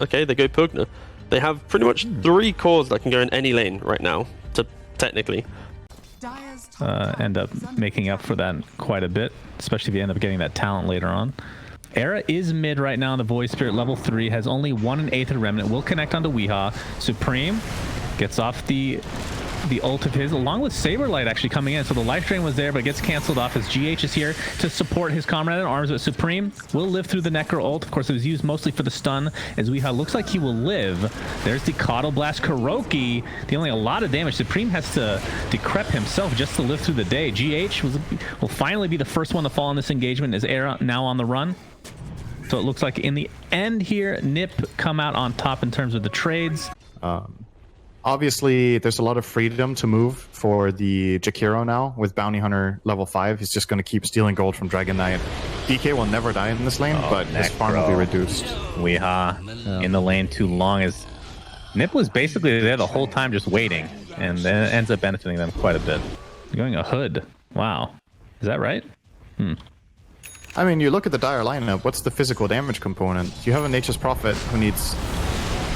okay, they go Pugna. They have pretty much 3 cores that can go in any lane right now, technically. End up making up for that quite a bit, especially if you end up getting that talent later on. Era is mid right now in the Void Spirit, level 3, has only 1 1/8 of Remnant, will connect onto Weehaw. Supreme gets off the ult of his, along with Saberlight actually coming in. So the life drain was there, but it gets canceled off as GH is here to support his comrade in arms. But Supreme will live through the Necro ult. Of course, it was used mostly for the stun, as Weehaw looks like he will live. There's the Coddle Blast. Kuroki dealing a lot of damage. Supreme has to decrep himself just to live through the day. GH will finally be the first one to fall in this engagement, as Era now on the run. So it looks like in the end here, Nip come out on top in terms of the trades. Obviously, there's a lot of freedom to move for the Jakiro now. With Bounty Hunter level 5, he's just going to keep stealing gold from Dragon Knight. DK will never die in this lane, but his farm will be reduced. Weehaw in the lane too long, as Nip was basically there the whole time just waiting, and then it ends up benefiting them quite a bit. Going a hood. Wow. Is that right? I mean, you look at the Dire lineup, what's the physical damage component? You have a Nature's Prophet who needs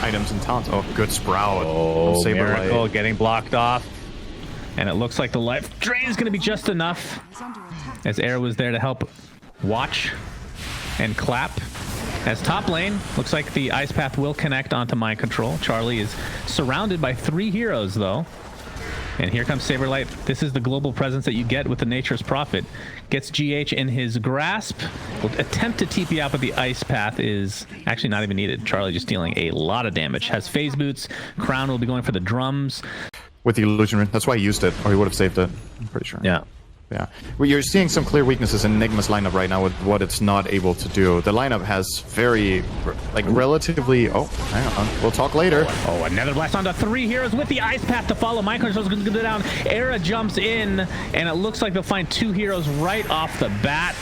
items and talents. Oh, good Sprout. Oh, Miracle getting blocked off. And it looks like the life drain is going to be just enough, as Era was there to help watch and clap. As top lane, looks like the Ice Path will connect onto Mind Control. Charlie is surrounded by 3 heroes, though. And here comes Saberlight. This is the global presence that you get with the Nature's Prophet. Gets GH in his grasp. Will attempt to TP out, but the Ice Path is actually not even needed. Charlie just dealing a lot of damage. Has phase boots. Crown will be going for the drums. With the Illusion Ring. That's why he used it, or he would have saved it. I'm pretty sure. Yeah. Yeah. Well, you're seeing some clear weaknesses in NIGMA's lineup right now with what it's not able to do. The lineup has very, like, relatively... Oh, hang on. We'll talk later. Oh, another blast onto 3 heroes with the Ice Path to follow. Mind Control's going to go down. Era jumps in, and it looks like they'll find 2 heroes right off the bat.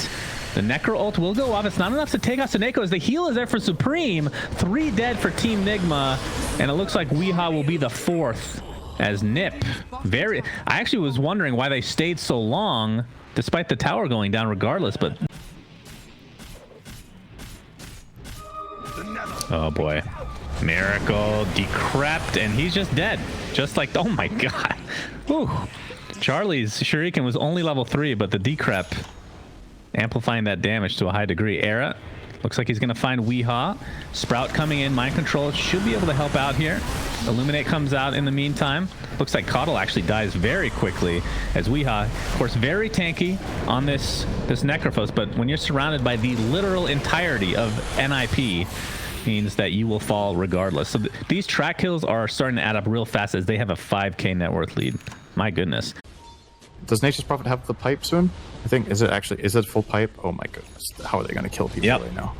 The Necro ult will go off. It's not enough to take out Suneko, as the heal is there for Supreme. 3 dead for Team NIGMA, and it looks like Weehaw will be the 4th. As Nip, I actually was wondering why they stayed so long, despite the tower going down regardless, but... Oh boy. Miracle, decrept, and he's just dead. Just like, oh my god. Whew. Charlie's Shuriken was only level 3, but the decrep amplifying that damage to a high degree. Era looks like he's going to find Weehaw. Sprout coming in. Mind Control should be able to help out here. Illuminate comes out in the meantime. Looks like Coddle actually dies very quickly, as Weehaw, of course, very tanky on this Necrophos, but when you're surrounded by the literal entirety of NIP, means that you will fall regardless. So these track kills are starting to add up real fast, as they have a 5k net worth lead. My goodness. Does Nature's Prophet have the pipe soon? I think, is it full pipe? Oh my goodness. How are they going to kill people right now?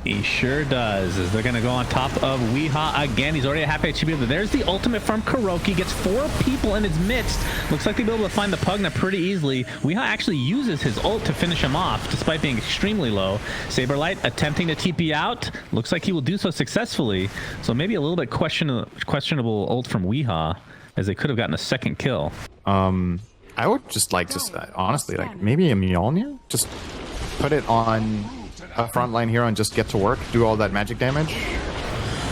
He sure does, as they're going to go on top of Weehaw again. He's already a half HP, but there's the ultimate from Kuroki. Gets 4 people in his midst. Looks like they'll be able to find the Pugna pretty easily. Weehaw actually uses his ult to finish him off, despite being extremely low. Saberlight attempting to TP out. Looks like he will do so successfully. So maybe a little bit questionable ult from Weehaw, as they could have gotten a 2nd kill. I would just like to, honestly, like maybe a Mjolnir? Just put it on a frontline hero and just get to work, do all that magic damage.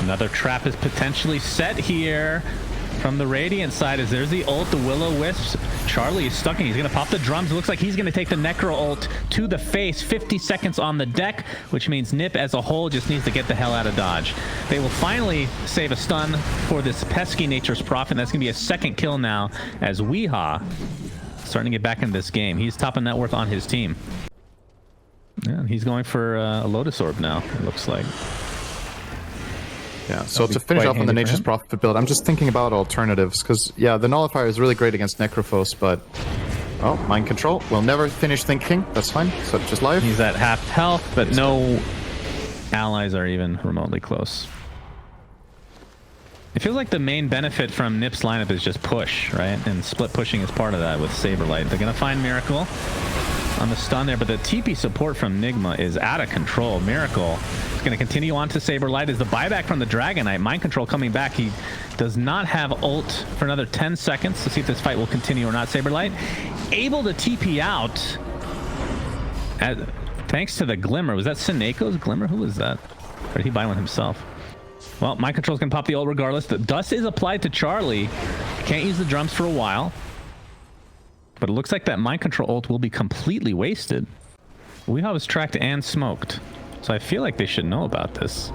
Another trap is potentially set here from the Radiant side, as there's the ult, the Will-O-Wisps. Charlie is stuck in. He's going to pop the drums. It looks like he's going to take the Necro ult to the face. 50 seconds on the deck, which means Nip as a whole just needs to get the hell out of dodge. They will finally save a stun for this pesky Nature's Prophet. That's going to be a 2nd kill now, as Weehaw starting to get back into this game. He's top of net worth on his team. Yeah, he's going for a Lotus Orb now, it looks like. Yeah, so to finish off on the Nature's Prophet build, I'm just thinking about alternatives, because, yeah, the Nullifier is really great against Necrophos, but... Oh, Mind Control. We'll never finish thinking. That's fine. So just live. He's at half health, but no allies are even remotely close. It feels like the main benefit from Nip's lineup is just push, right? And split pushing is part of that with Saberlight. They're going to find Miracle on the stun there, but the TP support from NIGMA is out of control. Miracle is going to continue on to Saberlight as the buyback from the Dragon Knight. Mind Control coming back. He does not have ult for another 10 seconds to see if this fight will continue or not. Saberlight able to TP out thanks to the Glimmer. Was that Suneko's Glimmer? Who was that? Or did he buy one himself? Well, Mind Control's gonna pop the ult regardless. The dust is applied to Charlie. Can't use the drums for a while. But it looks like that Mind Control ult will be completely wasted. Weehaw was tracked and smoked. So I feel like they should know about this.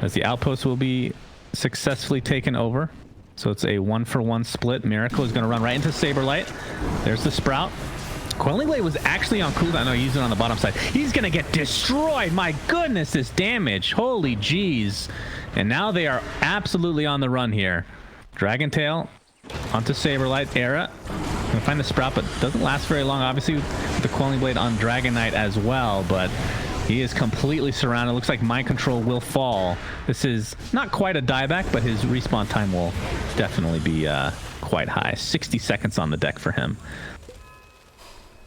As the outpost will be successfully taken over. So it's a 1-for-1 split. Miracle is going to run right into Saberlight. There's the Sprout. Quelling Blade was actually on cooldown. No, he's using it on the bottom side. He's going to get destroyed. My goodness, this damage. Holy jeez. And now they are absolutely on the run here. Dragon Tail onto Saberlight. Era can find the Sprout, but doesn't last very long. Obviously, with the Quelling Blade on Dragon Knight as well, but he is completely surrounded. Looks like Mind Control will fall. This is not quite a dieback, but his respawn time will definitely be quite high. 60 seconds on the deck for him.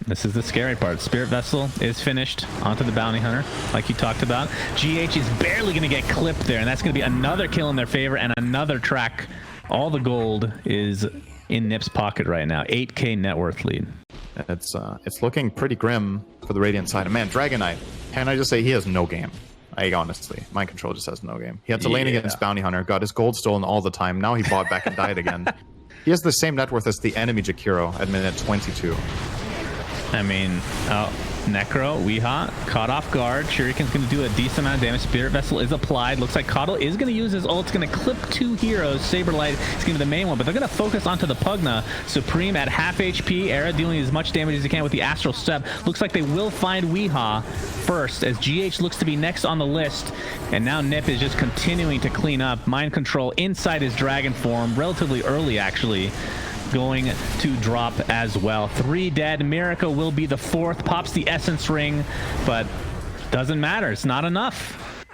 This is the scary part. Spirit Vessel is finished onto the Bounty Hunter, like you talked about. GH is barely going to get clipped there, and that's going to be another kill in their favor and another track. All the gold is in Nip's pocket right now. 8K net worth lead. It's looking pretty grim for the Radiant side. And man, Dragon Knight, can I just say he has no game? Honestly, Mind Control just has no game. He had to lane against Bounty Hunter, got his gold stolen all the time. Now he bought back and died again. He has the same net worth as the enemy Jakiro at minute 22. I mean, Necro, Weehaw, caught off guard. Shuriken's going to do a decent amount of damage. Spirit Vessel is applied. Looks like Coddle is going to use his ult. It's going to clip 2 heroes. Saberlight is going to be the main one, but they're going to focus onto the Pugna. Supreme at half HP. Era dealing as much damage as he can with the Astral Step. Looks like they will find Weehaw first, as GH looks to be next on the list. And now Nip is just continuing to clean up. Mind Control inside his dragon form, relatively early actually, going to drop as well. 3 dead. Miracle will be the 4th. Pops the Essence Ring, but doesn't matter. It's not enough.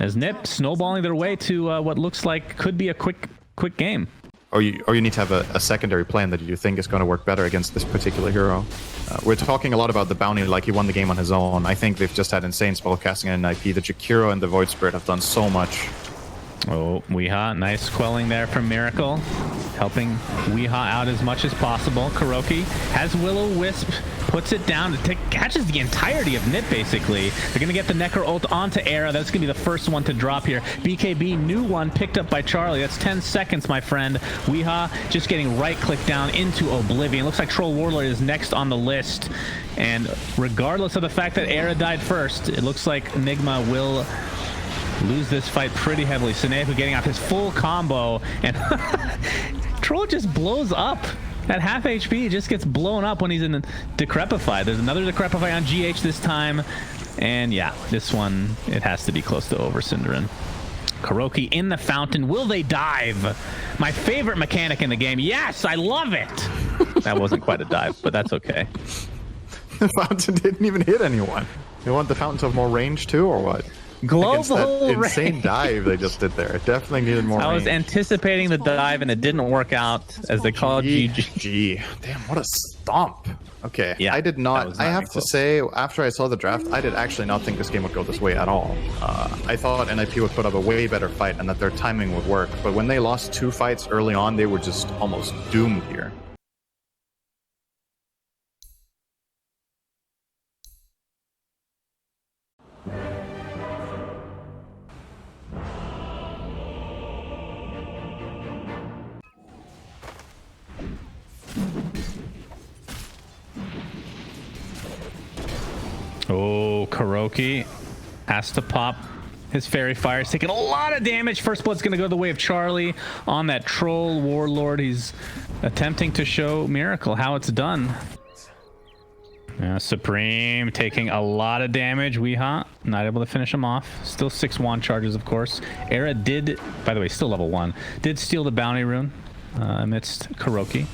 As Nip snowballing their way to what looks like could be a quick game. Or you need to have a secondary plan that you think is going to work better against this particular hero. We're talking a lot about the Bounty like he won the game on his own. I think they've just had insane spellcasting and NIP. The Jakiro and the Void Spirit have done so much. Oh, Weehaw, nice quelling there from Miracle, helping Weehaw out as much as possible. Kuroki has Will-O-Wisp, puts it down, catches the entirety of Nip, basically. They're going to get the Necro ult onto Era. That's going to be the first one to drop here. BKB, new one, picked up by Charlie. That's 10 seconds, my friend. Weehaw just getting right-click down into Oblivion. Looks like Troll Warlord is next on the list. And regardless of the fact that Era died first, it looks like NIGMA will lose this fight pretty heavily. Sinefu getting out his full combo, and Troll just blows up at half HP. He just gets blown up when he's in Decrepify. There's another Decrepify on GH this time, and yeah, this one, it has to be close to over, syndereN. Kuroki in the fountain. Will they dive? My favorite mechanic in the game. Yes, I love it. That wasn't quite a dive, but that's okay. The fountain didn't even hit anyone. You want the fountain to have more range too, or what? Global that insane dive they just did there. It definitely needed more range. I was anticipating the dive and it didn't work out, as they call it GG. Damn, what a stomp. Okay, yeah, I did not, I have to say, after I saw the draft, I did actually not think this game would go this way at all. I thought NIP would put up a way better fight and that their timing would work, but when they lost 2 fights early on, they were just almost doomed here. Oh, Kuroki has to pop his Fairy Fire. He's taking a lot of damage. First Blood's going to go the way of Charlie on that Troll Warlord. He's attempting to show Miracle how it's done. Supreme taking a lot of damage. Weehaw not able to finish him off. Still 6 wand charges, of course. Era did, by the way, still level 1, did steal the Bounty Rune amidst Kuroki.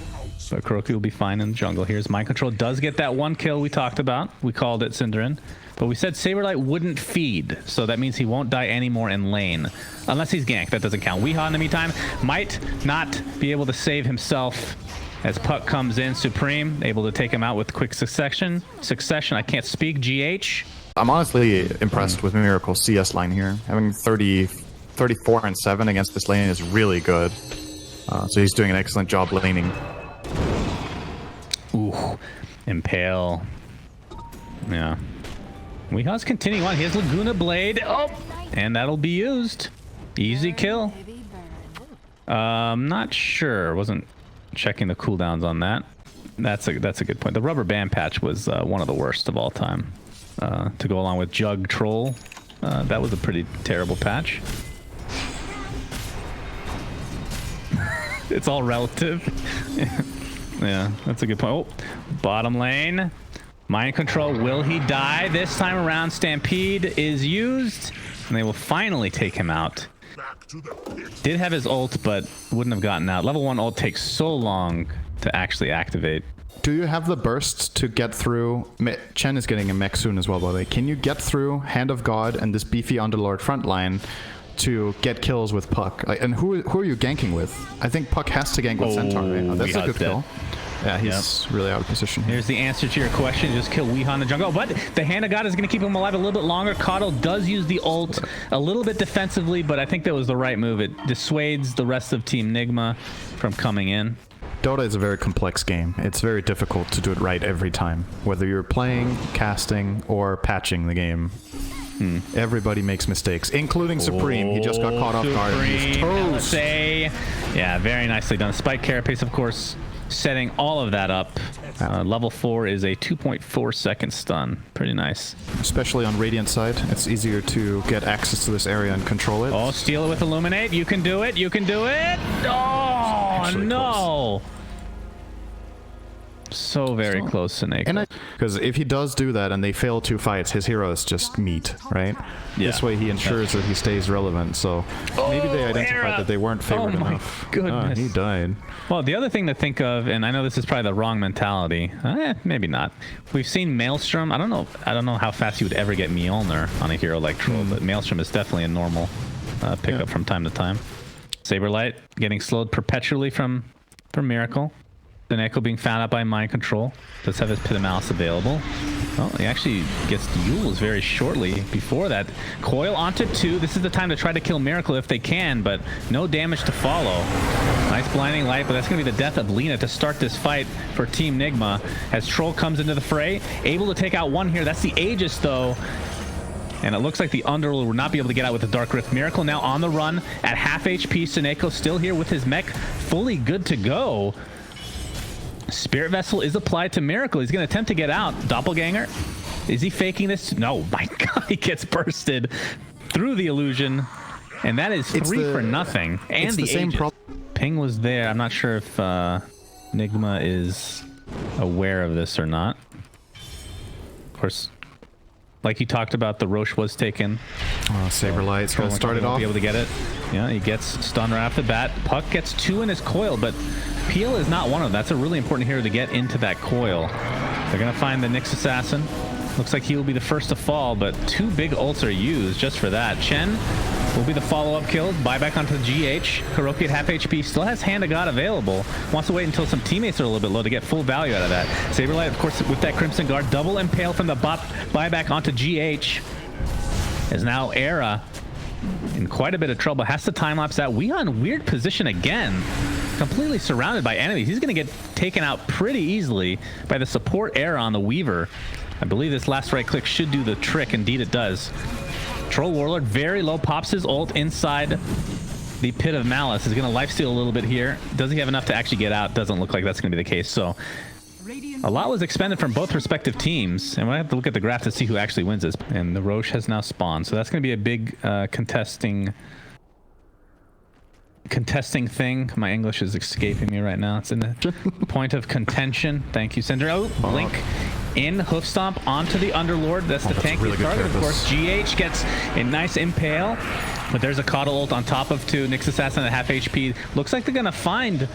But Kuroki will be fine in the jungle. Here's Mind Control. Does get that 1 kill we talked about. We called it, syndereN. But we said Saberlight wouldn't feed, so that means he won't die anymore in lane. Unless he's ganked. That doesn't count. Weehaw, in the meantime, might not be able to save himself as Puck comes in. Supreme, able to take him out with quick succession. I can't speak. GH. I'm honestly impressed with Miracle's CS line here. Having 34 and 7 against this lane is really good. So he's doing an excellent job laning. Ooh, Impale. Yeah. Weehaw's continuing on. He has Laguna Blade. Oh, and that'll be used. Easy kill. Not sure. Wasn't checking the cooldowns on that. That's a good point. The rubber band patch was one of the worst of all time. To go along with Jug Troll, that was a pretty terrible patch. It's all relative. Yeah, that's a good point. Oh, bottom lane. Mind control. Will he die? This time around, Stampede is used, and they will finally take him out. Did have his ult, but wouldn't have gotten out. Level 1 ult takes so long to actually activate. Do you have the burst to get through? Chen is getting a mech soon as well, by the way. Can you get through Hand of God and this beefy Underlord front line to get kills with Puck? And who are you ganking with? I think Puck has to gank with Centaur right now. That's a good kill. Yeah, he's really out of position. Here's the answer to your question. Just kill Weehan in the jungle. But the Hand of God is going to keep him alive a little bit longer. Coddle does use the ult a little bit defensively, but I think that was the right move. It dissuades the rest of Team NIGMA from coming in. Dota is a very complex game. It's very difficult to do it right every time. Whether you're playing, casting, or patching the game. Everybody makes mistakes, including Supreme. He just got caught off guard. He's toast. Yeah, very nicely done. Spike Carapace, of course, setting all of that up. Level 4 is a 2.4 second stun. Pretty nice. Especially on Radiant side, it's easier to get access to this area and control it. Oh, steal it with Illuminate. You can do it. You can do it. Oh, no. Close. So very close to Naked. Because if he does do that and they fail 2 fights, his hero is just meat, right? Yeah. This way he ensures that he stays relevant. So maybe they identified that they weren't favored enough. Goodness. He died. Well, the other thing to think of, and I know this is probably the wrong mentality. Maybe not. We've seen Maelstrom. I don't know how fast you would ever get Mjolnir on a hero like Troll, but Maelstrom is definitely a normal pickup from time to time. Saberlight getting slowed perpetually from Miracle. Echo being found out by Mind Control. Does have his Pit of Malice available. Well, he actually gets Yules very shortly before that. Coil onto 2. This is the time to try to kill Miracle if they can, but no damage to follow. Nice blinding light, but that's going to be the death of Lina to start this fight for Team NIGMA as Troll comes into the fray. Able to take out one here. That's the Aegis, though. And it looks like the Underlord will not be able to get out with the Dark Rift. Miracle now on the run at half HP. Seneko still here with his mech fully good to go. Spirit Vessel is applied to Miracle. He's going to attempt to get out. Doppelganger. Is he faking this? No, my God. He gets bursted through the illusion. And that is 3 for nothing. And it's the same problem. Ping was there. I'm not sure if NIGMA is aware of this or not. Of course, like you talked about, the Roche was taken. Oh, Saberlight's going to start it off. Be able to get it. Yeah, he gets stunned right off the bat. Puck gets 2 in his coil, but Peel is not one of them. That's a really important hero to get into that coil. They're going to find the Nyx Assassin. Looks like he will be the first to fall, but 2 big ults are used just for that. Chen will be the follow-up kill. Buyback onto the GH. Kuroki at half HP. Still has Hand of God available. Wants to wait until some teammates are a little bit low to get full value out of that. Saberlight, of course, with that Crimson Guard. Double impale from the buyback onto GH. Is now Era in quite a bit of trouble. Has to time-lapse that. Weehan, weird position again. Completely surrounded by enemies. He's going to get taken out pretty easily by the support Era on the Weaver. I believe this last right click should do the trick. Indeed it does. Troll Warlord very low, pops his ult inside the Pit of Malice. Is going to lifesteal a little bit here. Does he have enough to actually get out? Doesn't look like that's going to be the case. So a lot was expended from both respective teams, and we'll have to look at the graph to see who actually wins this. And the Roche has now spawned, so that's going to be a big contesting thing. My English is escaping me right now. It's in the point of contention. Thank you, Cinder. Oh, Blink in hoof stomp onto the Underlord. That's the tank really target, of course. GH gets a nice impale, but there's a Coddle ult on top of 2. Nyx Assassin at half HP. Looks like they're gonna find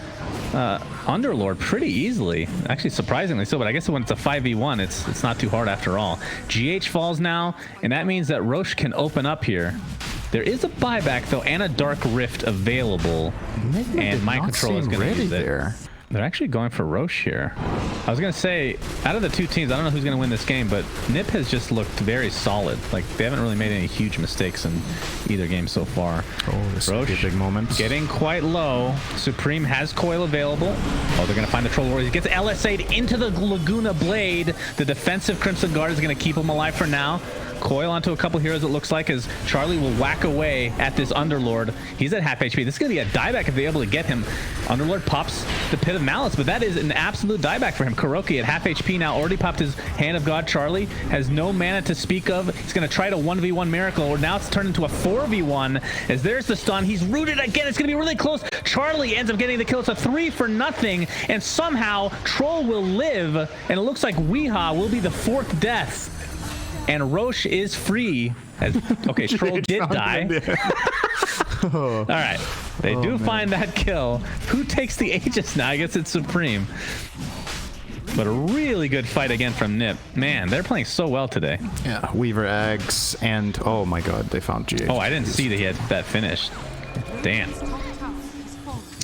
Underlord pretty easily. Actually, surprisingly so, but I guess when it's a 5v1, it's not too hard after all. GH falls now, and that means that Roche can open up here. There is a buyback, though, and a Dark Rift available, and Mind Control is going to use it. They're actually going for Roche here. I was going to say, out of the 2 teams, I don't know who's going to win this game, but Nip has just looked very solid. Like, they haven't really made any huge mistakes in either game so far. Oh, this will be a big moment. Getting quite low. Supreme has coil available. Oh, they're going to find the Troll Warrior. He gets LSA'd into the Laguna Blade. The defensive Crimson Guard is going to keep him alive for now. coil onto a couple heroes, it looks like, as Charlie will whack away at this Underlord. He's at half HP. This is going to be a dieback if they're able to get him. Underlord pops the Pit of Malice, but that is an absolute dieback for him. KuroKy at half HP now, already popped his Hand of God. Charlie has no mana to speak of. He's going to try to 1v1 Miracle, or now it's turned into a 4v1, as there's the stun. He's rooted again. It's going to be really close. Charlie ends up getting the kill. It's a 3-0, and somehow Troll will live, and it looks like Weeha will be the 4th death. And Roche is free. Okay, Troll did die. All right. They do find that kill. Who takes the Aegis now? I guess it's Supreme. But a really good fight again from Nip. Man, they're playing so well today. Yeah, Weaver Eggs, and oh my god, they found GH. Oh, I didn't see that he had that finished. Damn.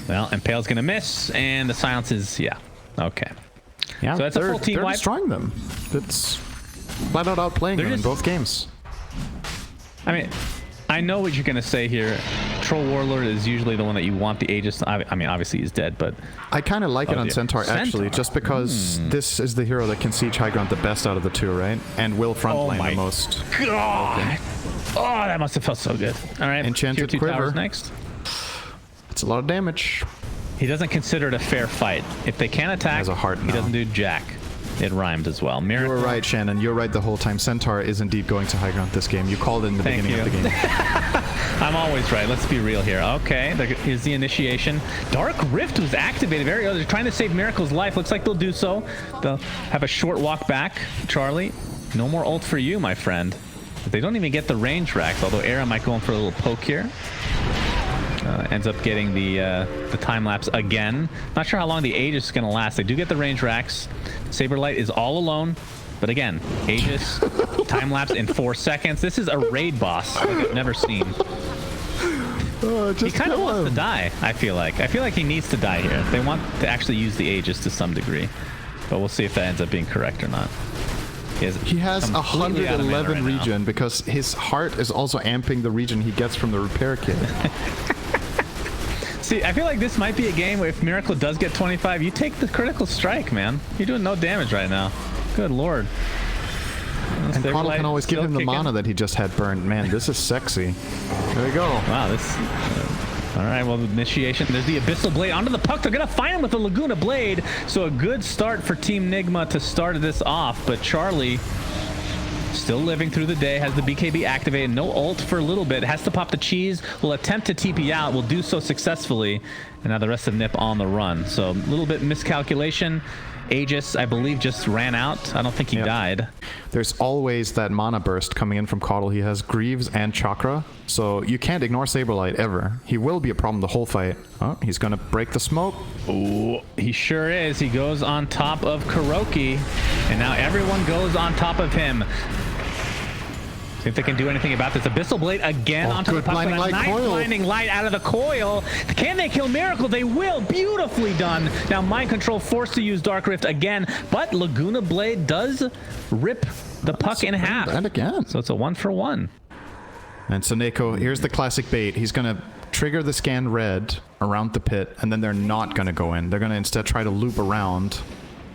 Well, Impale's going to miss, and the silence is, yeah. Okay. Yeah, so that's a full team they're wipe. destroying them. It's flat out outplaying them in both games. I mean, I know what you're going to say here. Troll Warlord is usually the one that you want the Aegis. I mean, obviously he's dead, but... I kind of like it on Centaur, actually, just because this is the hero that can siege high ground the best out of the two, right? And will frontline the most. God! Oh, that must have felt so good. All right, Enchanted Tier 2 Quiver. towers next. It's a lot of damage. He doesn't consider it a fair fight. If they can't attack, Has a heart he now. doesn't do jack. It rhymed as well. You were right, Shannon. You're right the whole time. Centaur is indeed going to high ground this game. You called it in the beginning of the game. I'm always right. Let's be real here. Okay, there is the initiation. Dark Rift was activated very early. They're trying to save Miracle's life. Looks like they'll do so. They'll have a short walk back. Charlie, no more ult for you, my friend. But they don't even get the range racks, although Era might go in for a little poke here. Ends up getting the time lapse again. Not sure how long the Aegis is going to last. They do get the range racks. Saberlight is all alone. But again, Aegis, time lapse in 4 seconds. This is a raid boss like I've never seen. He kind of wants to die, I feel like. I feel like he needs to die here. They want to actually use the Aegis to some degree. But we'll see if that ends up being correct or not. He has 111 regen because his heart is also amping the regen he gets from the repair kit. See, I feel like this might be a game where if Miracle does get 25, you take the critical strike, man. You're doing no damage right now. Good lord. And Caudle can always give him the mana that he just had burned. Man, this is sexy. There we go. Wow, this... all right, well, the initiation. There's the Abyssal Blade onto the puck. They're going to find him with the Laguna Blade. So a good start for Team NIGMA to start this off. But Charlie, still living through the day, has the BKB activated. No ult for a little bit. Has to pop the cheese. Will attempt to TP out. Will do so successfully. And now the rest of Nip on the run. So a little bit miscalculation. Aegis, I believe, just ran out. I don't think he died. There's always that mana burst coming in from Caudle. He has Greaves and Chakra, so you can't ignore Saberlight ever. He will be a problem the whole fight. Oh, he's gonna break the smoke. Ooh, he sure is. He goes on top of KuroKy, and now everyone goes on top of him. See if they can do anything about this. Abyssal Blade again onto the puck. Blinding light nice coil. blinding light out of the coil. Can they kill Miracle? They will. Beautifully done. Now Mind Control forced to use Dark Rift again, but Laguna Blade does rip the puck in half. And again. So it's a 1-for-1. And so Neko, here's the classic bait. He's gonna trigger the scan red around the pit, and then they're not gonna go in. They're gonna instead try to loop around.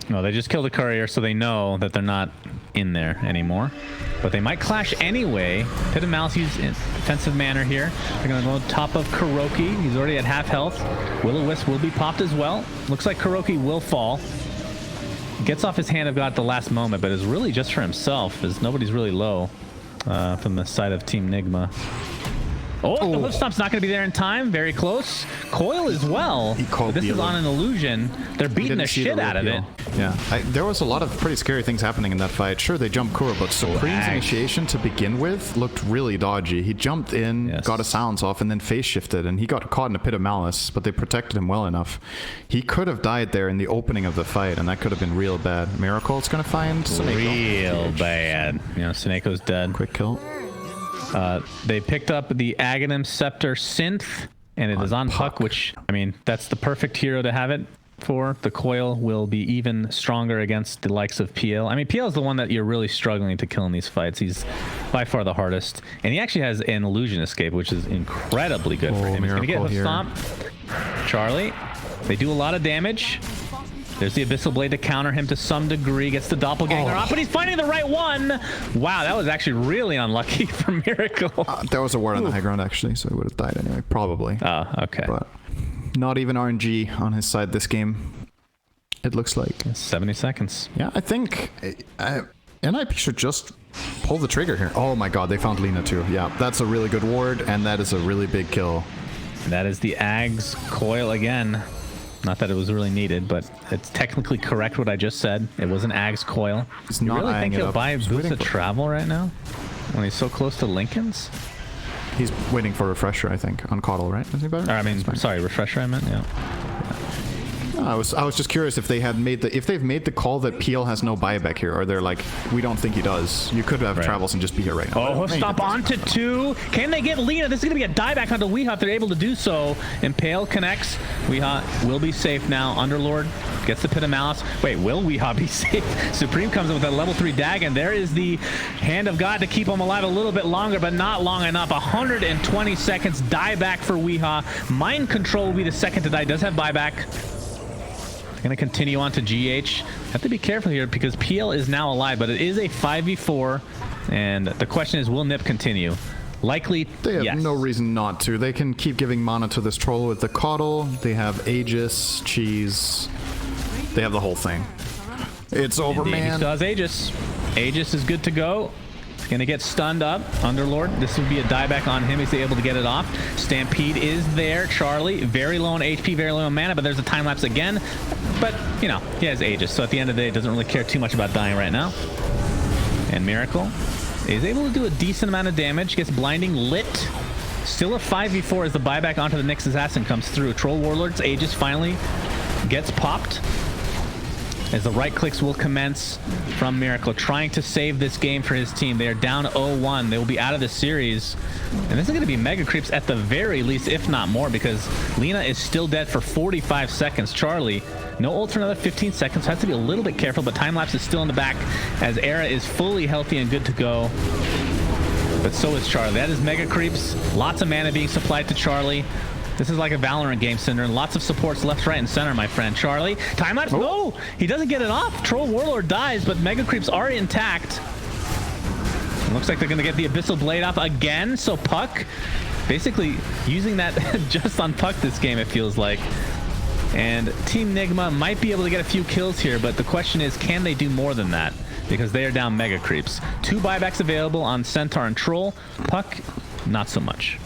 No, they just killed the courier, so they know that they're not in there anymore. But they might clash anyway. Pit of Malice used in defensive manner here. They're going to go on top of KuroKy. He's already at half health. Will-O-Wisp will be popped as well. Looks like KuroKy will fall. Gets off his Hand of God at the last moment, but is really just for himself, as nobody's really low from the side of Team NIGMA. Oh, the lift stomp's not going to be there in time. Very close. Coil as well. But this is on an illusion. They're beating the shit out of it. Yeah, there was a lot of pretty scary things happening in that fight. Sure, they jumped Kuro, but Supreme's initiation to begin with looked really dodgy. He jumped in, got a silence off, and then phase shifted, and he got caught in a Pit of Malice, but they protected him well enough. He could have died there in the opening of the fight, and that could have been real bad. Miracle's going to find Suneko. Real bad. You know, Suneko's dead. Quick kill. They picked up the Aghanim Scepter Synth, and it is on Puck, which, I mean, that's the perfect hero to have it for. The coil will be even stronger against the likes of PL. I mean, PL is the one that you're really struggling to kill in these fights. He's by far the hardest. And he actually has an illusion escape, which is incredibly good for him. He's going to get the stomp. Charlie, they do a lot of damage. There's the Abyssal Blade to counter him to some degree. Gets the Doppelganger off, but he's finding the right one. Wow, that was actually really unlucky for Miracle. There was a ward on the high ground, actually, so he would have died anyway, probably. Oh, okay. But not even RNG on his side this game, it looks like. 70 seconds. Yeah, I think NIP should just pull the trigger here. Oh my god, they found Lina too. Yeah, that's a really good ward, and that is a really big kill. That is the Ag's coil again. Not that it was really needed, but it's technically correct what I just said. It was an Ag's coil. He's you not really think eyeing it he'll up. buy He's boost waiting of for- travel right now? When he's so close to Lincoln's? He's waiting for refresher, I think, on Coddle, right? Is he better? Or, I mean, sorry, refresher I meant, yeah. I was just curious if they've made the call that PL has no buyback here, or they're like, we don't think he does. You could have travels and just be here right now. Oh, stop onto 2. Can they get Lina? This is going to be a dieback onto Weehaw if they're able to do so. Impale connects. Weehaw will be safe now. Underlord gets the Pit of Malice. Wait, will Weehaw be safe? Supreme comes in with a level 3 dag, and there is the Hand of God to keep him alive a little bit longer, but not long enough. 120 seconds dieback for Weehaw. Mind Control will be the second to die. Does have buyback. Going to continue on to GH. Have to be careful here because PL is now alive, but it is a 5v4, and the question is, will NIP continue? Likely, They have yes. no reason not to. They can keep giving mana to this troll with the Coddle. They have Aegis, Cheese. They have the whole thing. It's over, Indeed, man. He still has Aegis. Aegis is good to go. Gonna get stunned up. Underlord, this would be a dieback on him. He's able to get it off. Stampede is there. Charlie, very low on HP, very low on mana, but there's a time lapse again. But, you know, he has Aegis, so at the end of the day, doesn't really care too much about dying right now. And Miracle is able to do a decent amount of damage. Gets blinding lit. Still a 5v4 as the buyback onto the Nyx Assassin comes through. Troll Warlord's Aegis finally gets popped, as the right clicks will commence from Miracle, trying to save this game for his team. They are down 0-1. They will be out of the series. And this is going to be mega creeps at the very least, if not more, because Lina is still dead for 45 seconds. Charlie, no ult for another 15 seconds. Has to be a little bit careful, but time lapse is still in the back as Era is fully healthy and good to go. But so is Charlie. That is mega creeps. Lots of mana being supplied to Charlie. This is like a Valorant game, syndereN. Lots of supports left, right, and center, my friend. Charlie, time lapse. No, he doesn't get it off. Troll Warlord dies, but Mega Creeps are intact. It looks like they're going to get the Abyssal Blade off again. So Puck, basically using that just on Puck this game, it feels like. And Team NIGMA might be able to get a few kills here, but the question is, can they do more than that? Because they are down Mega Creeps. 2 buybacks available on Centaur and Troll. Puck, not so much.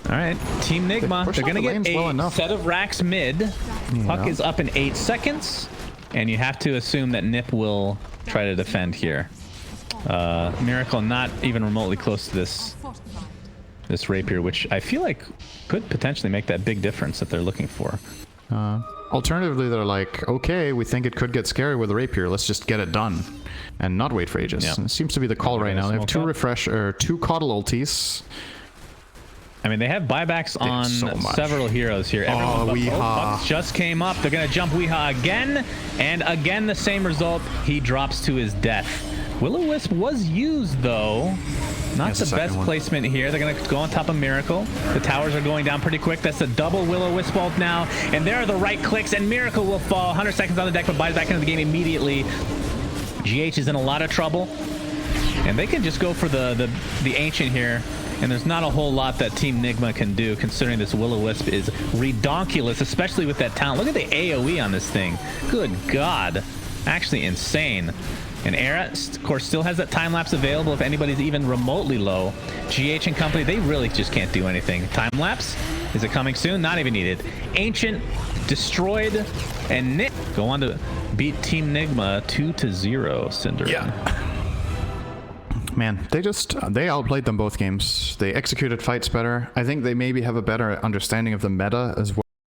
All right, Team NIGMA, they're going to get a set of racks mid. Yeah. Puck is up in 8 seconds, and you have to assume that NIP will try to defend here. Miracle not even remotely close to this rapier, which I feel like could potentially make that big difference that they're looking for. Alternatively, they're like, okay, we think it could get scary with a rapier. Let's just get it done and not wait for Aegis. Yep. It seems to be the call right now. They have 2 Coddle ultis. I mean, they have buybacks on several heroes here. Puck just came up. They're going to jump Weehaw again. And again, the same result. He drops to his death. Will-O-Wisp was used, though. Not the best placement here. They're going to go on top of Miracle. The towers are going down pretty quick. That's a double Will-O-Wisp ult now. And there are the right clicks, and Miracle will fall. 100 seconds on the deck, but buys back into the game immediately. GH is in a lot of trouble. And they can just go for the Ancient here. And there's not a whole lot that Team NIGMA can do, considering this Will-O-Wisp is redonkulous, especially with that talent. Look at the AoE on this thing. Good God. Actually insane. And Era, of course, still has that time lapse available if anybody's even remotely low. GH and company, they really just can't do anything. Time lapse? Is it coming soon? Not even needed. Ancient, destroyed, and Nick go on to beat Team NIGMA 2-0, syndereN. Yeah. Man, they outplayed them both games. They executed fights better. I think they maybe have a better understanding of the meta as well.